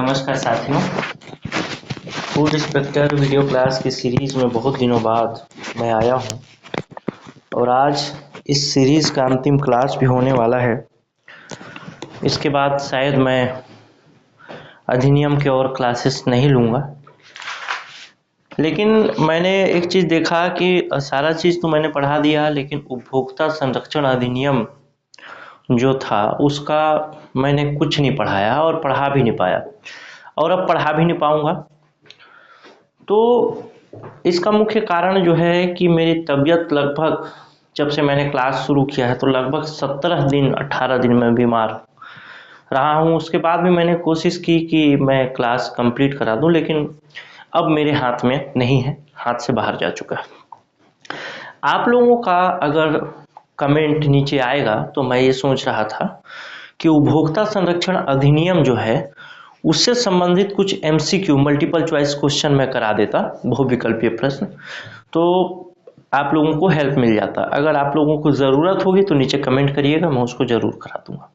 नमस्कार साथियों। Food inspector video class की सीरीज़ में बहुत दिनों बाद मैं आया हूं और आज इस सीरीज़ का अंतिम क्लास भी होने वाला है। इसके बाद शायद मैं अधिनियम के और क्लासेस नहीं लूँगा, लेकिन मैंने एक चीज़ देखा कि सारा चीज़ तो मैंने पढ़ा दिया, लेकिन उपभोक्ता संरक्षण अधिनियम जो था उसका मैंने कुछ नहीं पढ़ाया और पढ़ा भी नहीं पाया और अब पढ़ा भी नहीं पाऊँगा। तो इसका मुख्य कारण जो है कि मेरी तबीयत लगभग जब से मैंने क्लास शुरू किया है तो लगभग 17 दिन 18 दिन में बीमार रहा हूँ। उसके बाद भी मैंने कोशिश की कि मैं क्लास कंप्लीट करा दूँ, लेकिन अब मेरे हाथ में नहीं है, हाथ से बाहर जा चुका है। आप लोगों का अगर कमेंट नीचे आएगा तो मैं ये सोच रहा था कि उपभोक्ता संरक्षण अधिनियम जो है उससे संबंधित कुछ MCQ मल्टीपल चॉइस क्वेश्चन मैं करा देता, बहुविकल्पीय प्रश्न, तो आप लोगों को हेल्प मिल जाता। अगर आप लोगों को ज़रूरत होगी तो नीचे कमेंट करिएगा, मैं उसको ज़रूर करा दूंगा।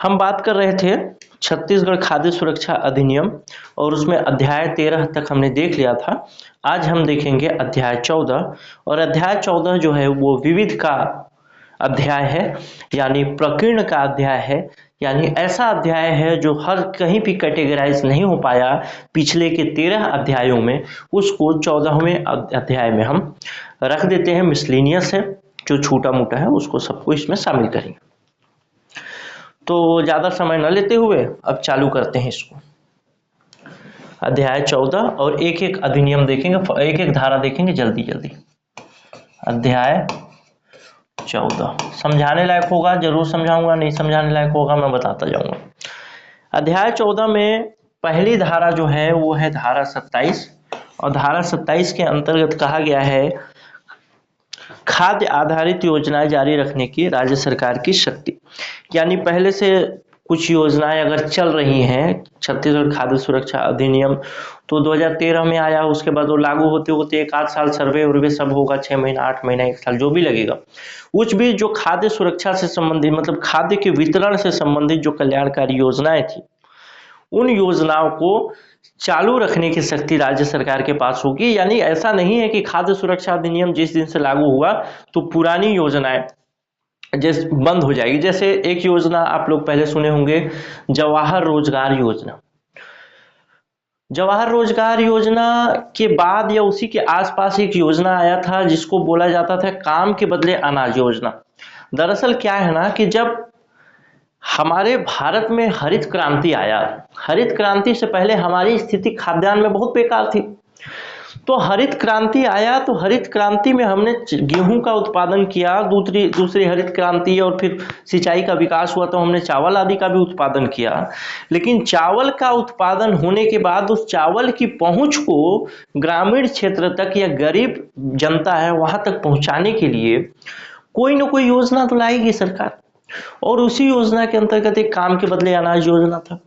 हम बात कर रहे थे छत्तीसगढ़ खाद्य सुरक्षा अधिनियम और उसमें अध्याय 13 तक हमने देख लिया था। आज हम देखेंगे अध्याय 14 और अध्याय 14 जो है वो विविध का अध्याय है, यानी प्रकीर्ण का अध्याय है, यानी ऐसा अध्याय है जो हर कहीं भी कैटेगराइज नहीं हो पाया पिछले के 13 अध्यायों में, उसको 14वें अध्याय में हम रख देते हैं। मिसलिनियस है, जो छोटा मोटा है उसको सबको इसमें शामिल करेंगे। तो ज़्यादा समय न लेते हुए अब चालू करते हैं इसको। अध्याय 14 और एक एक अधिनियम देखेंगे, एक एक धारा देखेंगे जल्दी जल्दी। अध्याय 14 समझाने लायक होगा, जरूर समझाऊंगा, नहीं समझाने लायक होगा मैं बताता जाऊंगा। अध्याय 14 में पहली धारा जो है वो है धारा 27 और धारा 27 के अंतर्गत कहा गया है खाद्य आधारित योजनाएं जारी रखने की राज्य सरकार की शक्ति। यानी पहले से कुछ योजनाएं अगर चल रही हैं, छत्तीसगढ़ खाद्य सुरक्षा अधिनियम तो 2013 में आया, उसके बाद वो लागू होते होते एक आध साल सर्वे उर्वे सब होगा, 6 महीना 8 महीना 1 साल जो भी लगेगा। उस भी जो खाद्य सुरक्षा से संबंधित मतलब खाद्य के वितरण से संबंधित जो कल्याणकारी योजनाएं थी, उन योजनाओं को चालू रखने की शक्ति राज्य सरकार के पास होगी। यानी ऐसा नहीं है कि खाद्य सुरक्षा अधिनियम जिस दिन से लागू हुआ तो पुरानी योजनाएं जैसे बंद हो जाएगी। जैसे एक योजना आप लोग पहले सुने होंगे, जवाहर रोजगार योजना। जवाहर रोजगार योजना के बाद या उसी के आसपास एक योजना आया था जिसको बोला जाता था काम के बदले अनाज योजना। दरअसल क्या है ना कि जब हमारे भारत में हरित क्रांति आया, हरित क्रांति से पहले हमारी स्थिति खाद्यान्न में बहुत बेकार थी। तो हरित क्रांति आया तो हरित क्रांति में हमने गेहूं का उत्पादन किया, दूसरी हरित क्रांति और फिर सिंचाई का विकास हुआ तो हमने चावल आदि का भी उत्पादन किया। लेकिन चावल का उत्पादन होने के बाद उस चावल की पहुंच को ग्रामीण क्षेत्र तक या गरीब जनता है वहां तक पहुंचाने के लिए कोई ना कोई योजना तो लाएगी सरकार, और उसी योजना के अंतर्गत एक काम के बदले अनाज योजना था।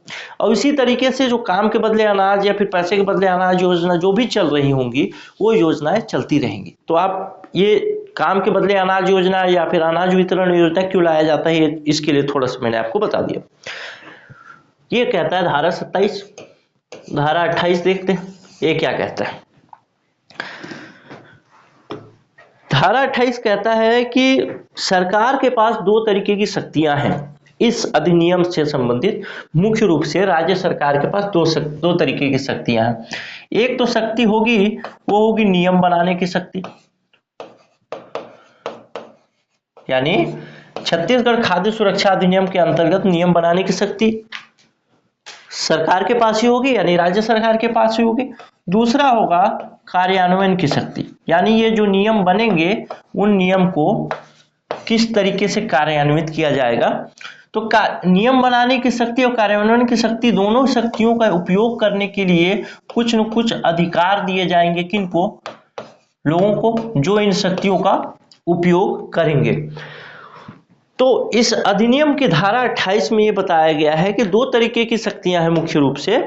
और इसी तरीके से जो काम के बदले अनाज या फिर पैसे के बदले अनाज योजना जो भी चल रही होंगी वो योजनाएं चलती रहेंगी। तो आप ये काम के बदले अनाज योजना या फिर अनाज वितरण योजना क्यों लाया जाता है, इसके लिए थोड़ा सा मैंने आपको बता दिया। ये कहता है धारा 27। धारा 28 देखते हैं ये क्या कहता है। धारा 28 कहता है कि सरकार के पास 2 तरीके की शक्तियां हैं इस अधिनियम से संबंधित। मुख्य रूप से राज्य सरकार के पास दो तरीके की शक्तियां हैं। एक तो शक्ति होगी वो होगी नियम बनाने की शक्ति, यानी छत्तीसगढ़ खाद्य सुरक्षा अधिनियम के अंतर्गत नियम बनाने की शक्ति सरकार के पास ही होगी, यानी राज्य सरकार के पास ही होगी। दूसरा होगा कार्यान्वयन की शक्ति, यानी ये जो नियम बनेंगे उन नियम को किस तरीके से कार्यान्वित किया जाएगा। तो नियम बनाने की शक्ति और कार्यान्वयन की शक्ति, दोनों शक्तियों का उपयोग करने के लिए कुछ न कुछ अधिकार दिए जाएंगे। किनको? लोगों को, जो इन शक्तियों का उपयोग करेंगे। तो इस अधिनियम की धारा 28 में ये बताया गया है कि 2 तरीके की शक्तियां हैं मुख्य रूप से।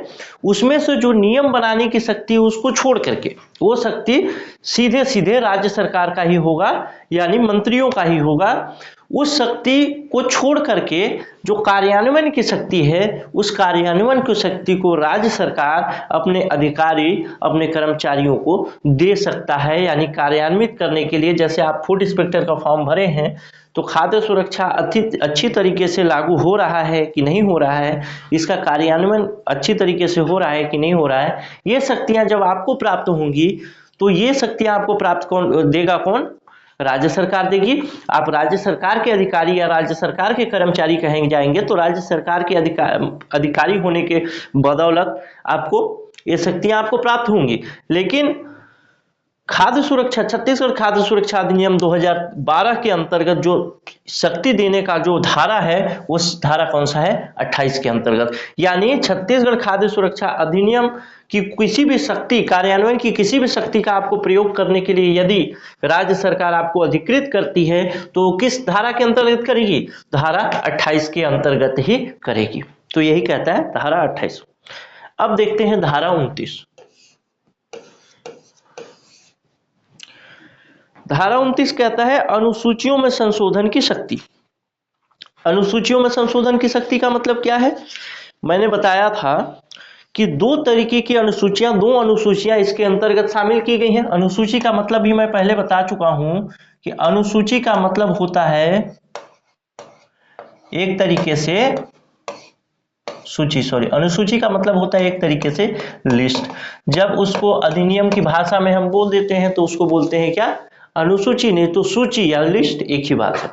उसमें से जो नियम बनाने की शक्ति है उसको छोड़ करके वो शक्ति सीधे सीधे राज्य सरकार का ही होगा, यानी मंत्रियों का ही होगा। उस शक्ति को छोड़ करके जो कार्यान्वयन की शक्ति है, उस कार्यान्वयन की शक्ति को राज्य सरकार अपने अधिकारी, अपने कर्मचारियों को दे सकता है। यानी कार्यान्वित करने के लिए, जैसे आप फूड इंस्पेक्टर का फॉर्म भरे हैं, तो खाद्य सुरक्षा अच्छी तरीके से लागू हो रहा है कि नहीं हो रहा है, इसका कार्यान्वयन अच्छी तरीके से हो रहा है कि नहीं हो रहा है, ये शक्तियां जब आपको प्राप्त होंगी, तो ये शक्तियां आपको प्राप्त कौन देगा? कौन? राज्य सरकार देगी। आप राज्य सरकार के अधिकारी या राज्य सरकार के कर्मचारी कहेंगे जाएंगे, तो राज्य सरकार के अधिकारी होने के बदौलत आपको ये शक्तियां आपको प्राप्त होंगी। लेकिन खाद्य सुरक्षा, छत्तीसगढ़ खाद्य सुरक्षा अधिनियम 2012 के अंतर्गत जो शक्ति देने का जो धारा है, उस धारा कौन सा है? 28 के अंतर्गत। यानी छत्तीसगढ़ खाद्य सुरक्षा अधिनियम की किसी भी शक्ति, कार्यान्वयन की किसी भी शक्ति का आपको प्रयोग करने के लिए यदि राज्य सरकार आपको अधिकृत करती है, तो किस धारा के अंतर्गत करेगी? धारा 28 के अंतर्गत ही करेगी। तो यही कहता है धारा 28। अब देखते हैं धारा 29। धारा 29 कहता है अनुसूचियों में संशोधन की शक्ति। अनुसूचियों में संशोधन की शक्ति का मतलब क्या है? मैंने बताया था कि दो तरीके की अनुसूचियां, दो अनुसूचियां इसके अंतर्गत शामिल की गई हैं। अनुसूची का मतलब भी मैं पहले बता चुका हूं कि अनुसूची का मतलब होता है एक तरीके से सूची, अनुसूची का मतलब होता है एक तरीके से लिस्ट। जब उसको अधिनियम की भाषा में हम बोल देते हैं तो उसको बोलते हैं क्या? अनुसूची, नहीं तो सूची या लिस्ट एक ही बात है।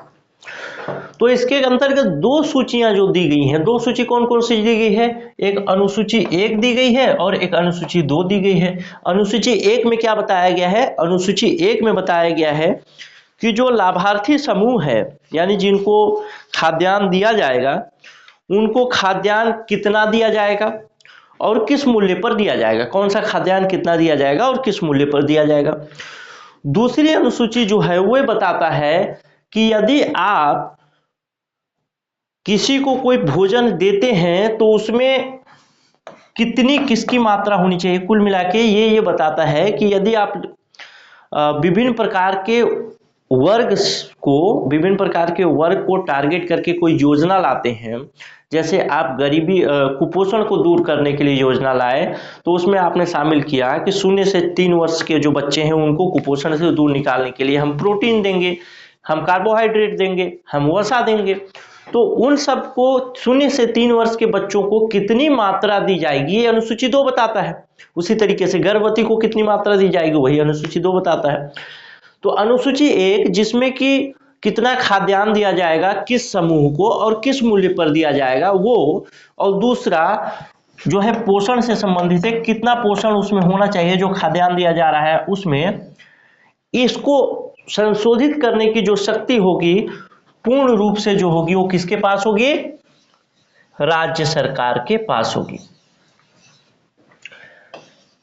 तो इसके अंतर्गत दो सूचियां जो दी गई हैं, दो सूची कौन कौन सी दी गई है? एक अनुसूची 1 दी गई है और एक अनुसूची 2 दी गई है। अनुसूची 1 में क्या बताया गया है? अनुसूची 1 में बताया गया है कि जो लाभार्थी समूह है, यानी जिनको खाद्यान्न दिया जाएगा, उनको खाद्यान्न कितना दिया जाएगा और किस मूल्य पर दिया जाएगा। कौन सा खाद्यान्न कितना दिया जाएगा और किस मूल्य पर दिया जाएगा। दूसरी अनुसूची जो है वो बताता है कि यदि आप किसी को कोई भोजन देते हैं तो उसमें कितनी किसकी मात्रा होनी चाहिए। कुल मिला के ये बताता है कि यदि आप विभिन्न प्रकार के वर्ग को टारगेट करके कोई योजना लाते हैं, जैसे आप गरीबी कुपोषण को दूर करने के लिए योजना लाए, तो उसमें आपने शामिल किया कि 0 से 3 वर्ष के जो बच्चे हैं उनको कुपोषण से दूर निकालने के लिए हम प्रोटीन देंगे, हम कार्बोहाइड्रेट देंगे, हम वसा देंगे। तो उन सबको 0 से 3 वर्ष के बच्चों को कितनी मात्रा दी जाएगी, ये अनुसूची 2 बताता है। उसी तरीके से गर्भवती को कितनी मात्रा दी जाएगी, वही अनुसूची 2 बताता है। तो अनुसूची 1 जिसमें कि कितना खाद्यान्न दिया जाएगा, किस समूह को और किस मूल्य पर दिया जाएगा वो, और दूसरा जो है पोषण से संबंधित है, कितना पोषण उसमें होना चाहिए जो खाद्यान्न दिया जा रहा है उसमें, इसको संशोधित करने की जो शक्ति होगी पूर्ण रूप से जो होगी वो किसके पास होगी? राज्य सरकार के पास होगी।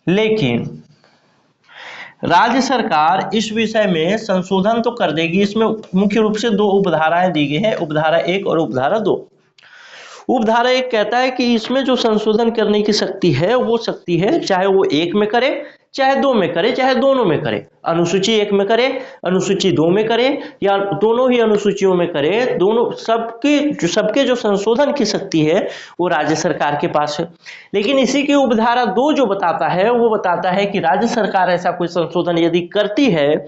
लेकिन राज्य सरकार इस विषय में संशोधन तो कर देगी। इसमें मुख्य रूप से 2 उपधाराएं दी गई हैं, उपधारा 1 और उपधारा 2। उपधारा 1 कहता है कि इसमें जो संशोधन करने की शक्ति है वो शक्ति है चाहे वो 1 में करे, चाहे 2 में करे, चाहे दोनों में करे। अनुसूची 1 में करे, अनुसूची 2 में करे, या दोनों ही अनुसूचियों में करे, दोनों सबके जो संशोधन की शक्ति है वो राज्य सरकार के पास है। लेकिन इसी की उपधारा 2 जो बताता है वो बताता है कि राज्य सरकार ऐसा कोई संशोधन यदि करती है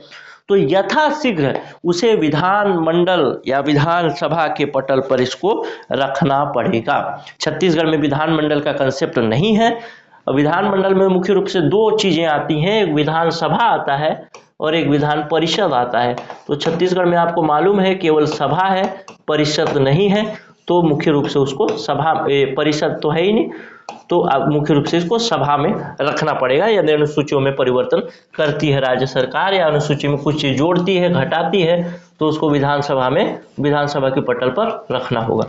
तो यथाशीघ्र उसे विधानमंडल या विधानसभा के पटल पर इसको रखना पड़ेगा। छत्तीसगढ़ में विधानमंडल का कंसेप्ट नहीं है। विधानमंडल में मुख्य रूप से 2 चीजें आती हैं, एक विधानसभा आता है और एक विधान परिषद आता है। तो छत्तीसगढ़ में आपको मालूम है केवल सभा है, परिषद नहीं है, तो मुख्य रूप से उसको सभा, परिषद तो है ही नहीं, तो अब मुख्य रूप से इसको सभा में रखना पड़ेगा। यदि अनुसूचियों में परिवर्तन करती है राज्य सरकार या अनुसूची में कुछ चीज जोड़ती है, घटाती है, तो उसको विधानसभा में, विधानसभा के पटल पर रखना होगा।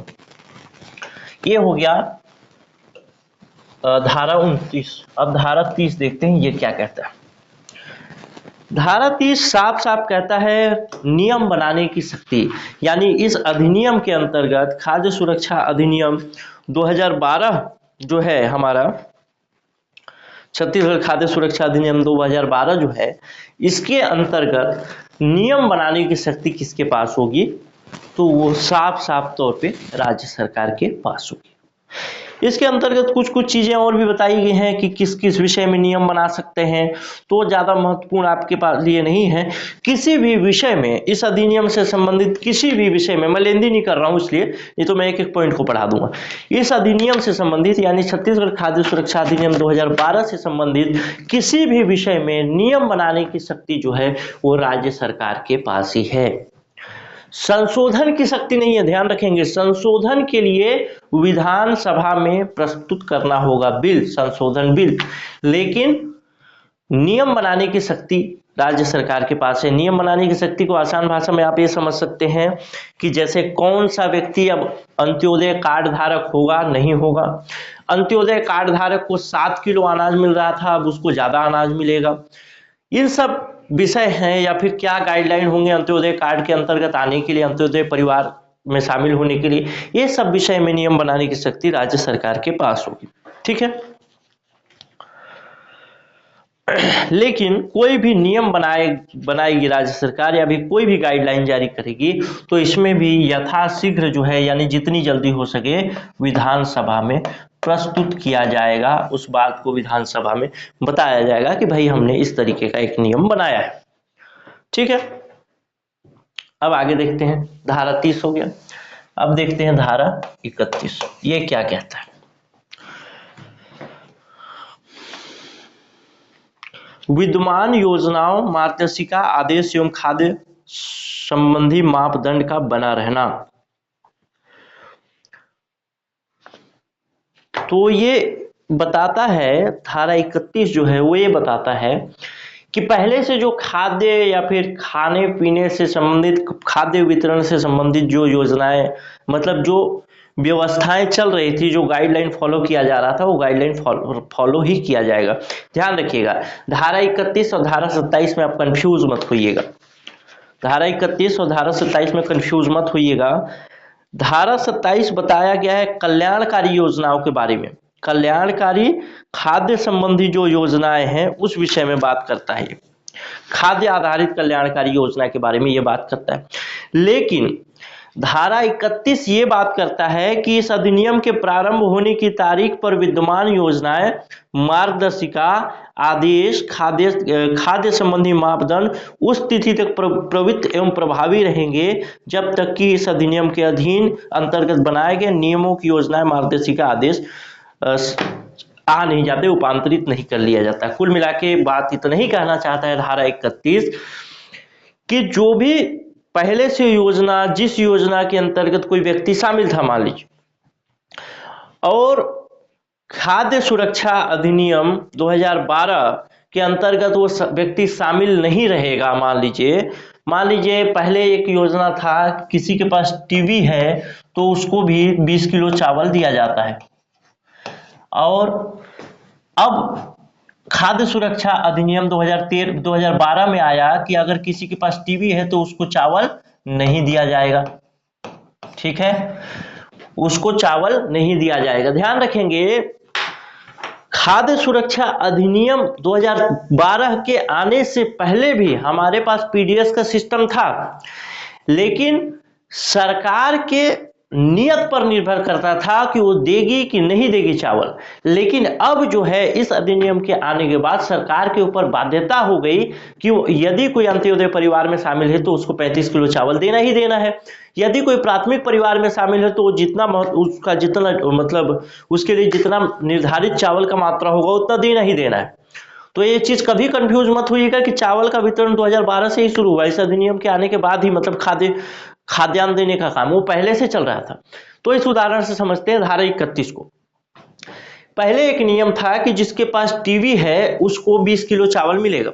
ये हो गया धारा 29। अब धारा 30 देखते हैं ये क्या कहता है। धारा 30 साफ साफ कहता है नियम बनाने की शक्ति। यानी इस अधिनियम के अंतर्गत खाद्य सुरक्षा अधिनियम 2012 जो है हमारा, छत्तीसगढ़ खाद्य सुरक्षा अधिनियम 2012 जो है, इसके अंतर्गत नियम बनाने की शक्ति किसके पास होगी? तो वो साफ साफ तौर पे राज्य सरकार के पास होगी। इसके अंतर्गत कुछ कुछ चीजें और भी बताई गई हैं कि किस किस विषय में नियम बना सकते हैं, तो ज्यादा महत्वपूर्ण आपके पास लिए नहीं है। किसी भी विषय में, इस अधिनियम से संबंधित किसी भी विषय में, मैं लेंदी नहीं कर रहा हूं इसलिए, नहीं तो मैं एक एक पॉइंट को पढ़ा दूंगा। इस अधिनियम से संबंधित यानी छत्तीसगढ़ खाद्य सुरक्षा अधिनियम 2012 से संबंधित किसी भी विषय में नियम बनाने की शक्ति जो है वो राज्य सरकार के पास ही है। संशोधन की शक्ति नहीं है, ध्यान रखेंगे। संशोधन के लिए विधानसभा में प्रस्तुत करना होगा बिल, संशोधन बिल, लेकिन नियम बनाने की शक्ति राज्य सरकार के पास है। नियम बनाने की शक्ति को आसान भाषा में आप ये समझ सकते हैं कि जैसे कौन सा व्यक्ति अब अंत्योदय कार्ड धारक होगा, नहीं होगा। अंत्योदय कार्ड धारक को 7 किलो अनाज मिल रहा था, अब उसको ज्यादा अनाज मिलेगा। इन सब विषय हैं, या फिर क्या गाइडलाइन होंगे अंत्योदय कार्ड के अंतर्गत आने के लिए, अंत्योदय परिवार में शामिल होने के लिए, ये सब विषय में नियम बनाने की शक्ति राज्य सरकार के पास होगी। ठीक है, लेकिन कोई भी नियम बनाएगी राज्य सरकार या भी कोई भी गाइडलाइन जारी करेगी तो इसमें भी यथाशीघ्र जो है, यानी जितनी जल्दी हो सके विधानसभा में प्रस्तुत किया जाएगा। उस बात को विधानसभा में बताया जाएगा कि भाई हमने इस तरीके का एक नियम बनाया है। ठीक है, अब आगे देखते हैं। धारा 30 हो गया, अब देखते हैं धारा 31। ये क्या कहता है? विद्यमान योजनाओं, मार्गदर्शिका, आदेश एवं खाद्य संबंधी मापदंड का बना रहना। तो ये बताता है, धारा 31 जो है वो ये बताता है कि पहले से जो खाद्य या फिर खाने पीने से संबंधित, खाद्य वितरण से संबंधित जो योजनाएं, मतलब जो व्यवस्थाएं चल रही थी, जो गाइडलाइन फॉलो किया जा रहा था, वो गाइडलाइन फॉलो ही किया जाएगा। ध्यान रखिएगा, धारा 31 और धारा 27 में आप कंफ्यूज मत होइएगा। धारा 31 और धारा 27 में कंफ्यूज मत होइएगा। धारा 27 बताया गया है कल्याणकारी योजनाओं के बारे में। कल्याणकारी खाद्य संबंधी जो योजनाएं हैं उस विषय में बात करता है। खाद्य आधारित कल्याणकारी योजना के बारे में ये बात करता है। लेकिन धारा 31 ये बात करता है कि इस अधिनियम के प्रारंभ होने की तारीख पर विद्यमान योजनाएं, मार्गदर्शिका, आदेश, खाद्य संबंधी मापदंड उस तिथि तक प्रवृत्त एवं प्रभावी रहेंगे जब तक कि इस अधिनियम के अधीन अंतर्गत बनाए गए नियमों की योजनाएं, मार्गदर्शिका, आदेश आ नहीं जाते, रूपांतरित नहीं कर लिया जाता। कुल मिला के बात इतना ही कहना चाहता है धारा 31 कि जो भी पहले से योजना, जिस योजना के अंतर्गत कोई व्यक्ति शामिल था मान लीजिए, और खाद्य सुरक्षा अधिनियम 2012 के अंतर्गत वो व्यक्ति शामिल नहीं रहेगा। मान लीजिए पहले एक योजना था, किसी के पास टीबी है तो उसको भी 20 किलो चावल दिया जाता है, और अब खाद्य सुरक्षा अधिनियम 2012 में आया कि अगर किसी के पास टीबी है तो उसको चावल नहीं दिया जाएगा। ठीक है, उसको चावल नहीं दिया जाएगा। ध्यान रखेंगे, खाद्य सुरक्षा अधिनियम 2012 के आने से पहले भी हमारे पास पीडीएस का सिस्टम था, लेकिन सरकार के नियत पर निर्भर करता था कि वो देगी कि नहीं देगी चावल। लेकिन अब जो है इस अधिनियम के आने के बाद सरकार के ऊपर बाध्यता हो गई कि यदि कोई अंत्योदय परिवार में शामिल है तो उसको 35 किलो चावल देना ही देना है। यदि कोई प्राथमिक परिवार में शामिल है तो उसका जितना मतलब उसके लिए जितना निर्धारित चावल का मात्रा होगा उतना देना ही देना है। तो ये चीज कभी कंफ्यूज मत होइएगा कि चावल का वितरण 2012 से ही शुरू हुआ, इस अधिनियम के आने के बाद ही, मतलब खाद्यान्न देने का काम वो पहले से चल रहा था। तो इस उदाहरण से समझते हैं धारा 31 को। पहले एक नियम था कि जिसके पास टीवी है उसको 20 किलो चावल मिलेगा।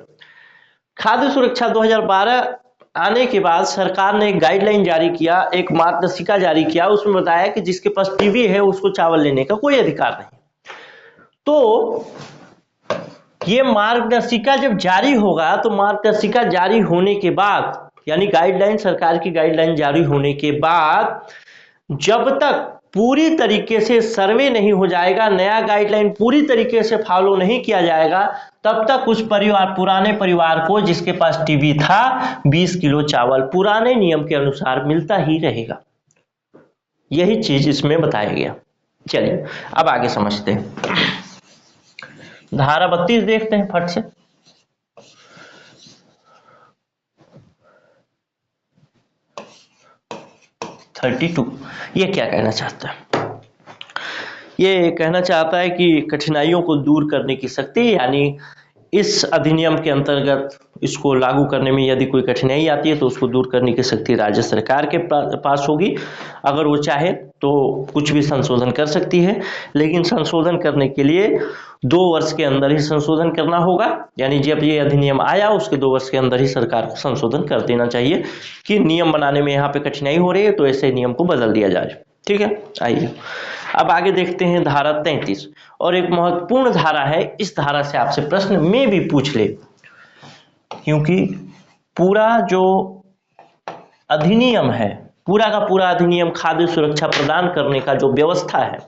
खाद्य सुरक्षा 2012 आने के बाद सरकार ने एक गाइडलाइन जारी किया, एक मार्गदर्शिका जारी किया, उसमें बताया कि जिसके पास टीवी है उसको चावल लेने का कोई अधिकार नहीं। तो ये मार्गदर्शिका जब जारी होगा तो मार्गदर्शिका जारी होने के बाद, यानी गाइडलाइन, सरकार की गाइडलाइन जारी होने के बाद जब तक पूरी तरीके से सर्वे नहीं हो जाएगा, नया गाइडलाइन पूरी तरीके से फॉलो नहीं किया जाएगा, तब तक उस पुराने परिवार को जिसके पास टीबी था 20 किलो चावल पुराने नियम के अनुसार मिलता ही रहेगा। यही चीज इसमें बताया गया। चलिए अब आगे समझते हैं। धारा 32 देखते हैं फट से। ये क्या कहना चाहता है? ये कहना चाहता है कि कठिनाइयों को दूर करने की शक्ति, यानी इस अधिनियम के अंतर्गत इसको लागू करने में यदि कोई कठिनाई आती है तो उसको दूर करने की शक्ति राज्य सरकार के पास होगी। अगर वो चाहे तो कुछ भी संशोधन कर सकती है, लेकिन संशोधन करने के लिए 2 वर्ष के अंदर ही संशोधन करना होगा। यानी जब ये अधिनियम आया उसके 2 वर्ष के अंदर ही सरकार को संशोधन कर देना चाहिए कि नियम बनाने में यहाँ पे कठिनाई हो रही है तो ऐसे नियम को बदल दिया जाए। ठीक है, आइए अब आगे देखते हैं धारा 33, और एक महत्वपूर्ण धारा है। इस धारा से आपसे प्रश्न में भी पूछ ले, क्योंकि पूरा जो अधिनियम है, पूरा का पूरा अधिनियम खाद्य सुरक्षा प्रदान करने का जो व्यवस्था है,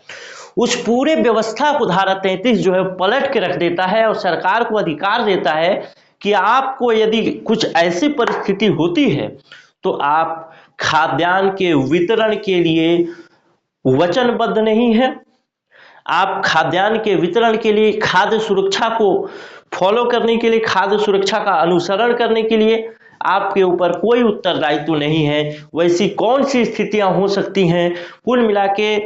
उस पूरे व्यवस्था को धारा 33 जो है पलट के रख देता है और सरकार को अधिकार देता है कि आपको यदि कुछ ऐसी परिस्थिति होती है तो आप खाद्यान्न के वितरण के लिए वचनबद्ध नहीं है, आप खाद्यान्न के वितरण के लिए, खाद्य सुरक्षा को फॉलो करने के लिए, खाद्य सुरक्षा का अनुसरण करने के लिए आपके ऊपर कोई उत्तरदायित्व नहीं है। वैसी कौन सी स्थितियां हो सकती हैं? कुल मिला के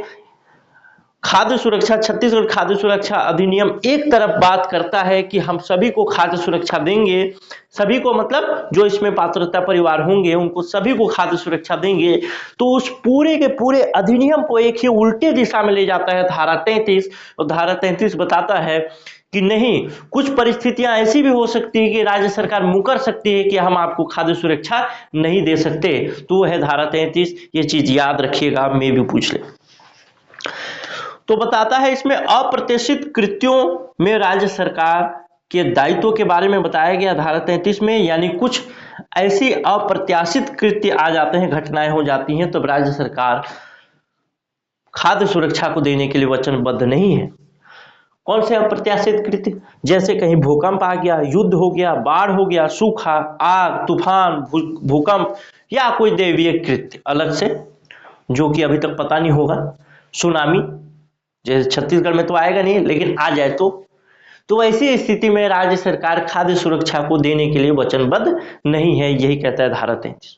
खाद्य सुरक्षा, छत्तीसगढ़ खाद्य सुरक्षा अधिनियम एक तरफ बात करता है कि हम सभी को खाद्य सुरक्षा देंगे, सभी को मतलब जो इसमें पात्रता परिवार होंगे उनको सभी को खाद्य सुरक्षा देंगे, तो उस पूरे के पूरे अधिनियम को एक ही उल्टे दिशा में ले जाता है धारा 33। और धारा 33 बताता है कि नहीं, कुछ परिस्थितियां ऐसी भी हो सकती है कि राज्य सरकार मुकर सकती है कि हम आपको खाद्य सुरक्षा नहीं दे सकते, तो वो है धारा 33। ये चीज याद रखिएगा, मैं भी पूछ ले। तो बताता है इसमें अप्रत्याशित कृत्यों में राज्य सरकार के दायित्व के बारे में बताया गया धारा 33 में। यानी कुछ ऐसी अप्रत्याशित कृत्य आ जाते हैं, घटनाएं हो जाती हैं, तब राज्य सरकार खाद्य सुरक्षा को देने के लिए वचनबद्ध नहीं है। कौन से अप्रत्याशित कृत्य? जैसे कहीं भूकंप आ गया, युद्ध हो गया, बाढ़ हो गया, सूखा, आग, तूफान, भूकंप, या कोई दैवीय कृत्य अलग से जो कि अभी तक पता नहीं होगा, सुनामी जैसे छत्तीसगढ़ में तो आएगा नहीं, लेकिन आ जाए तो ऐसी स्थिति में राज्य सरकार खाद्य सुरक्षा को देने के लिए वचनबद्ध नहीं है, यही कहता है धारा 33।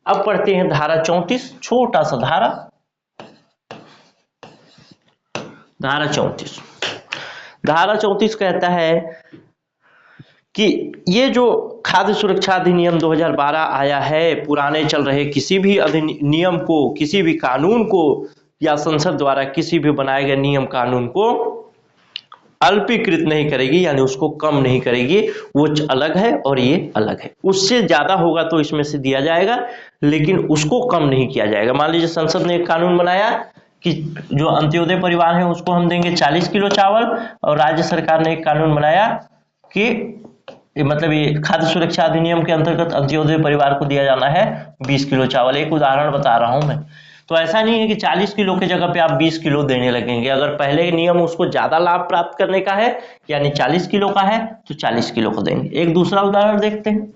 अब पढ़ते हैं धारा 34, छोटा सा धारा 34। धारा 34 कहता है कि ये जो खाद्य सुरक्षा अधिनियम 2012 आया है, पुराने चल रहे किसी भी अधिनियम को, किसी भी कानून को या संसद द्वारा किसी भी बनाए गए नियम कानून को अल्पीकृत नहीं करेगी, यानी उसको कम नहीं करेगी। वो अलग है और ये अलग है। उससे ज्यादा होगा तो इसमें से दिया जाएगा, लेकिन उसको कम नहीं किया जाएगा। मान लीजिए संसद ने एक कानून बनाया कि जो अंत्योदय परिवार है उसको हम देंगे 40 किलो चावल, और राज्य सरकार ने एक कानून बनाया कि मतलब ये खाद्य सुरक्षा अधिनियम के अंतर्गत अंत्योदय परिवार को दिया जाना है 20 किलो चावल। एक उदाहरण बता रहा हूं मैं। तो ऐसा नहीं है कि 40 किलो के जगह पे आप 20 किलो देने लगेंगे। अगर पहले नियम उसको ज्यादा लाभ प्राप्त करने का है, यानी 40 किलो का है, तो 40 किलो को देंगे। एक दूसरा उदाहरण देखते हैं।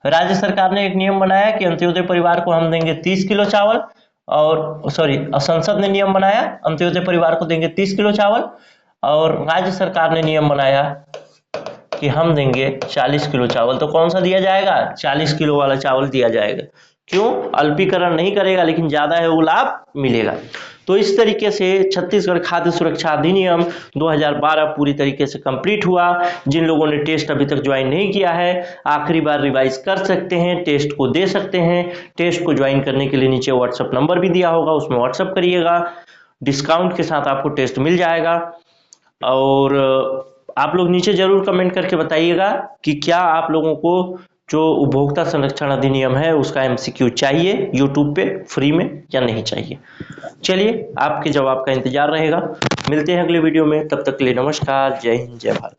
राज्य सरकार ने एक नियम बनाया कि अंत्योदय परिवार को हम देंगे 30 किलो चावल, और संसद ने नियम बनाया अंत्योदय परिवार को देंगे 30 किलो चावल, और राज्य सरकार ने नियम बनाया कि हम देंगे 40 किलो चावल। तो कौन सा दिया जाएगा? 40 किलो वाला चावल दिया जाएगा। क्यों? अल्पीकरण नहीं करेगा, लेकिन ज्यादा है वो लाभ मिलेगा। तो इस तरीके से छत्तीसगढ़ खाद्य सुरक्षा अधिनियम 2012 पूरी तरीके से कंप्लीट हुआ। जिन लोगों ने टेस्ट अभी तक ज्वाइन नहीं किया है, आखिरी बार रिवाइज कर सकते हैं, टेस्ट को दे सकते हैं। टेस्ट को ज्वाइन करने के लिए नीचे व्हाट्सएप नंबर भी दिया होगा, उसमें व्हाट्सएप करिएगा, डिस्काउंट के साथ आपको टेस्ट मिल जाएगा। और आप लोग नीचे जरूर कमेंट करके बताइएगा कि क्या आप लोगों को जो उपभोक्ता संरक्षण अधिनियम है उसका MCQ चाहिए यूट्यूब पे फ्री में या नहीं चाहिए। चलिए, आपके जवाब का इंतजार रहेगा। मिलते हैं अगले वीडियो में, तब तक के लिए नमस्कार, जय हिंद, जय भारत।